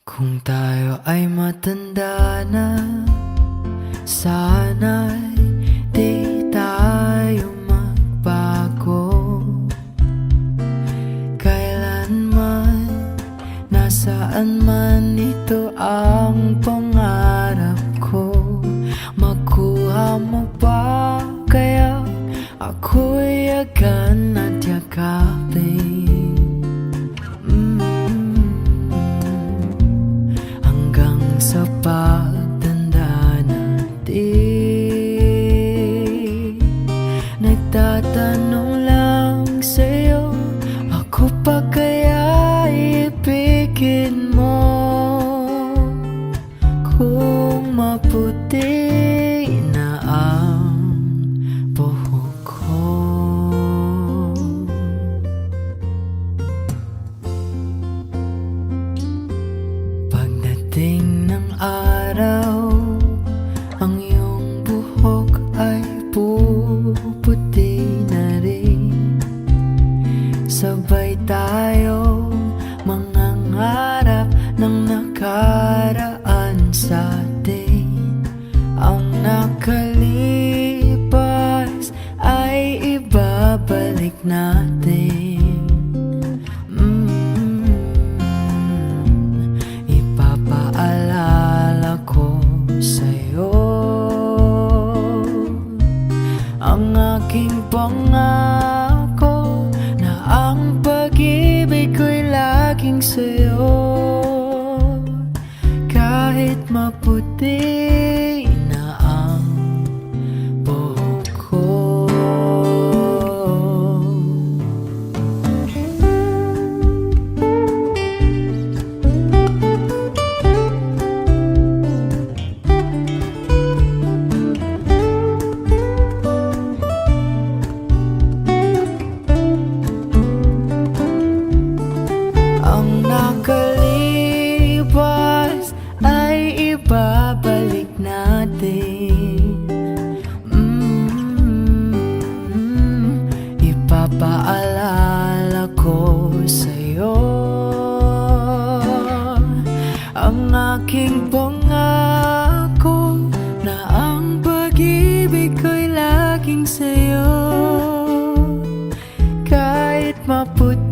Kung tayo ay matanda na, sana'y di tayo magbago. Kailanman, nasaan man, ito ang pangarap ko. Makuha mo ba kaya ako'y yagan at yakapin? Sa pagtanda natin, nagtatanong lang sa'yo, ako pa kaya ibigin mo? Kung maputi na ang buhok ko. Pagdating ng araw, ang iyong buhok ay puputi na rin. Sabay tayo mangangarap ng nakaraan sa atin. Ang nakalipas ay ibabalik natin. Ipapaalala ko sa'yo ang aking pangako na ang pag-ibig ko'y laging sa'yo. Kahit maputi na ang buhok ko. Ang nakalipas ay ibabalik natin. Ipapaalala ko sa'yo ang aking pangako na ang pag-ibig ko'y laging sa'yo. Kahit maputi